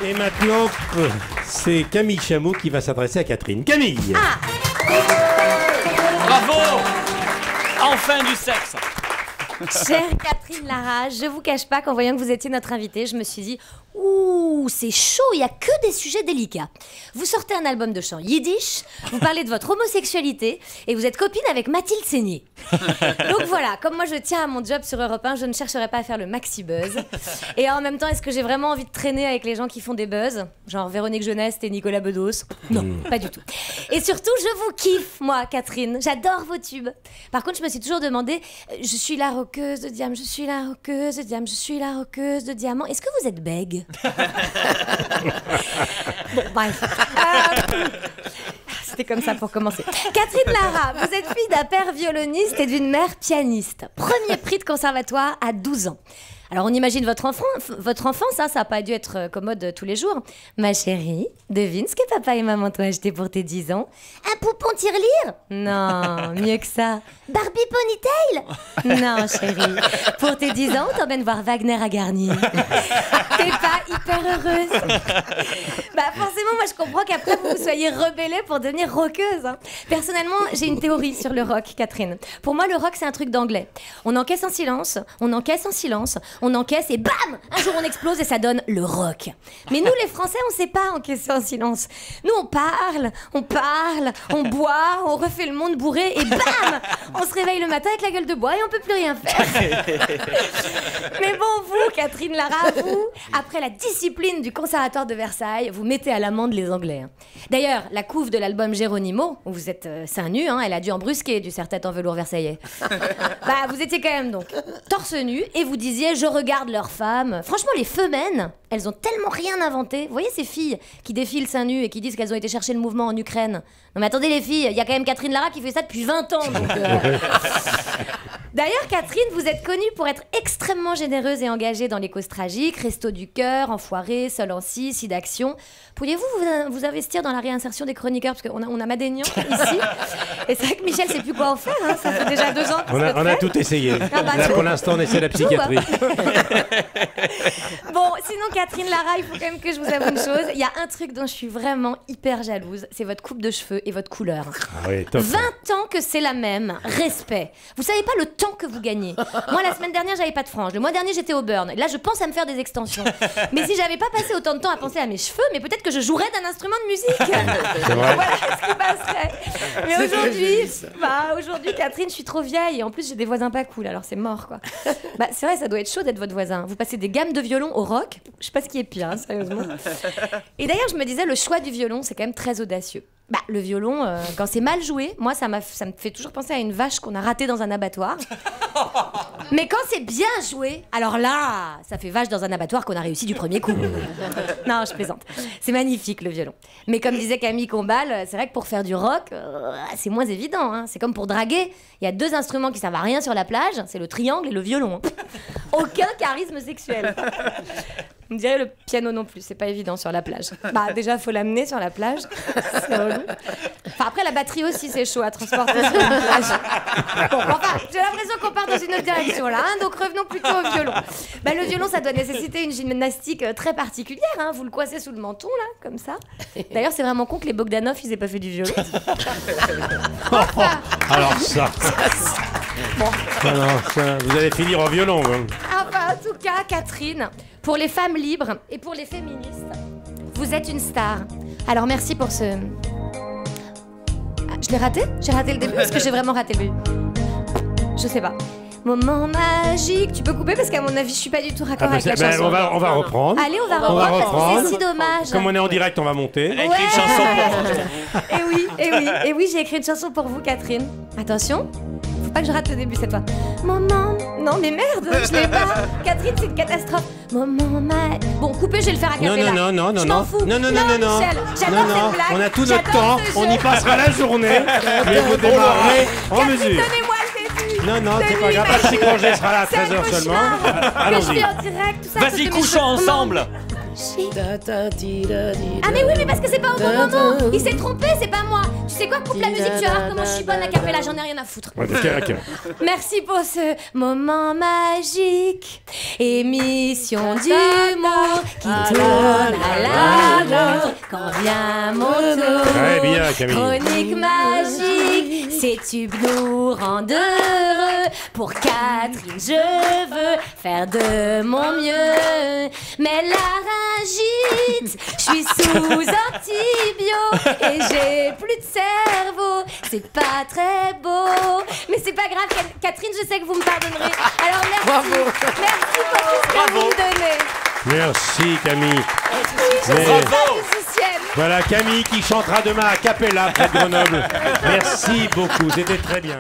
Et maintenant, c'est Camille Chamou qui va s'adresser à Catherine. Camille! Bravo! Enfin du sexe! Chère Catherine Lara, je vous cache pas qu'en voyant que vous étiez notre invitée, je me suis dit ouh, c'est chaud, il y a que des sujets délicats. Vous sortez un album de chant yiddish, vous parlez de votre homosexualité et vous êtes copine avec Mathilde Seigné. Donc voilà, comme moi je tiens à mon job sur Europe 1, je ne chercherai pas à faire le maxi buzz. Et en même temps, est-ce que j'ai vraiment envie de traîner avec les gens qui font des buzz, genre Véronique Jeunesse et Nicolas Bedos? Non, pas du tout. Et surtout, je vous kiffe, moi, Catherine. J'adore vos tubes. Par contre, je me suis toujours demandé, je suis la roqueuse de diamant, je suis la roqueuse de diamant, je suis la roqueuse de diamant. Est-ce que vous êtes bègue? Bon, bref. C'était comme ça pour commencer. Catherine Lara, vous êtes fille d'un père violoniste et d'une mère pianiste. Premier prix de conservatoire à 12 ans. Alors on imagine votre enfance, hein, ça n'a pas dû être commode tous les jours. Ma chérie, devine ce que papa et maman t'ont acheté pour tes 10 ans? Un poupon tirelire? Non, mieux que ça. Barbie Ponytail? Non, chérie. Pour tes 10 ans, on t'emmène voir Wagner à Garnier. T'es pas hyper heureuse? Bah forcément, moi je comprends qu'après vous soyez rebellée pour devenir rockeuse. Hein. Personnellement, j'ai une théorie sur le rock, Catherine. Pour moi, le rock, c'est un truc d'anglais. On encaisse en silence, on encaisse en silence, on encaisse et bam! Un jour on explose et ça donne le rock. Mais nous les Français, on sait pas encaisser en silence. Nous on parle, on boit, on refait le monde bourré et bam! On se réveille le matin avec la gueule de bois et on peut plus rien faire. Mais bon, vous, Catherine Lara, vous, après la discipline du Conservatoire de Versailles, vous mettez à l'amende les Anglais. D'ailleurs, la couve de l'album Geronimo, où vous êtes seins nus, hein, elle a dû embrusker du serre-tête en velours versaillais. Bah, vous étiez quand même donc torse nu et vous disiez je regarde leurs femmes. Franchement, les femmes, elles ont tellement rien inventé. Vous voyez ces filles qui défilent seins nus et qui disent qu'elles ont été chercher le mouvement en Ukraine. Non mais attendez les filles, il y a quand même Catherine Lara qui fait ça depuis 20 ans. Donc, D'ailleurs, Catherine, vous êtes connue pour être extrêmement généreuse et engagée dans les causes tragiques, Restos du Cœur, Enfoirés, Seul en 6, Sidaction. Pourriez-vous vous investir dans la réinsertion des chroniqueurs? Parce qu'on a Madénian ici. Et c'est vrai que Michel sait plus quoi en faire. Hein. Ça fait déjà 2 ans. On a tout essayé. Ah bah, là, pour l'instant, on essaie la psychiatrie. Bon, sinon, Catherine Lara, il faut quand même que je vous avoue une chose. Il y a un truc dont je suis vraiment hyper jalouse. C'est votre coupe de cheveux et votre couleur. Ah oui, top. 20 ans que c'est la même. Respect. Vous savez pas le temps que vous gagnez. Moi, la semaine dernière, j'avais pas de frange. Le mois dernier, j'étais au burn. Là, je pense à me faire des extensions. Mais si j'avais pas passé autant de temps à penser à mes cheveux, mais peut-être que je jouerais d'un instrument de musique. C'est vrai. Voilà ce qui passerait. Mais aujourd'hui, Catherine, je suis trop vieille. Et en plus, j'ai des voisins pas cool. Alors, c'est mort, quoi. Bah, c'est vrai, ça doit être chaud d'être votre voisin. Vous passez des gammes de violon au rock. Je sais pas ce qui est pire, hein, sérieusement. Et d'ailleurs, je me disais, le choix du violon, c'est quand même très audacieux. Bah, le violon, quand c'est mal joué, moi, ça me fait toujours penser à une vache qu'on a ratée dans un abattoir. Mais quand c'est bien joué, alors là, ça fait vache dans un abattoir qu'on a réussi du premier coup. Non, je plaisante. C'est magnifique, le violon. Mais comme disait Camille Combal, c'est vrai que pour faire du rock, c'est moins évident. Hein. C'est comme pour draguer. Il y a 2 instruments qui servent à rien sur la plage, c'est le triangle et le violon. Aucun charisme sexuel. On dirait le piano non plus, c'est pas évident sur la plage. Bah déjà, faut l'amener sur la plage. C'est relou. Enfin, après, la batterie aussi, c'est chaud à transporter sur une plage. Bon, enfin, j'ai l'impression qu'on part dans une autre direction là, hein, donc revenons plutôt au violon. Bah, le violon, ça doit nécessiter une gymnastique très particulière, hein. Vous le coincez sous le menton, là, comme ça. D'ailleurs, c'est vraiment con que les Bogdanov, ils aient pas fait du violon. Enfin, alors ça. Bon. Alors ça, vous allez finir en violon. Hein. Enfin, en tout cas, Catherine, pour les femmes libres et pour les féministes, vous êtes une star. Alors merci pour ce... Ah, je l'ai raté? J'ai raté le début? Est-ce que j'ai vraiment raté le début? Je sais pas. Moment magique. Tu peux couper parce qu'à mon avis, je suis pas du tout raccord avec la chanson. On va reprendre. Allez, on va reprendre parce que c'est si dommage. Comme on est en direct, on va monter. Elle a écrit une chanson pour vous. Et oui, j'ai écrit une chanson pour vous, Catherine. Attention. Faut pas que je rate le début cette fois. Moment... Non mais merde, je l'ai pas. Catherine, c'est une catastrophe. Moment magique. Bon, coupez, je vais le faire à cappella. Non. Je m'en fous. Non. Michel, j'adore cette blague. On a tout notre temps. J'adore ce On jeu. y passera la journée. Mais vous démarrerez en Catherine, mesure. donnez-moi le début. Non, c'est pas grave. La psychologie sera là à 13h seulement. Que je Allons-y. suis en direct, tout ça. Vas-y, couchons ensemble. magique. Ah mais oui, mais parce que c'est pas au bon moment. Il s'est trompé, c'est pas moi. Tu sais quoi, coupe la musique, tu vas voir comment je suis bonne à cappella, j'en ai rien à foutre. Ouais, ok. Merci pour ce moment magique. Émission d'humour qui tourne à l'amour quand vient mon tour. Très bien, Camille. Chronique magique, ces tubes nous rendent heureux. Pour Catherine, je veux faire de mon mieux. Mais laryngite, je suis sous antibio et j'ai plus de cerveau. C'est pas très beau, mais c'est pas grave, Catherine, je sais que vous me pardonnerez. Alors merci, Bravo. merci pour tout ce que vous me donnez. Merci, Camille. Je Mais- suis pas musicienne. Voilà Camille qui chantera demain à Capella près de Grenoble. Merci beaucoup, c'était très bien.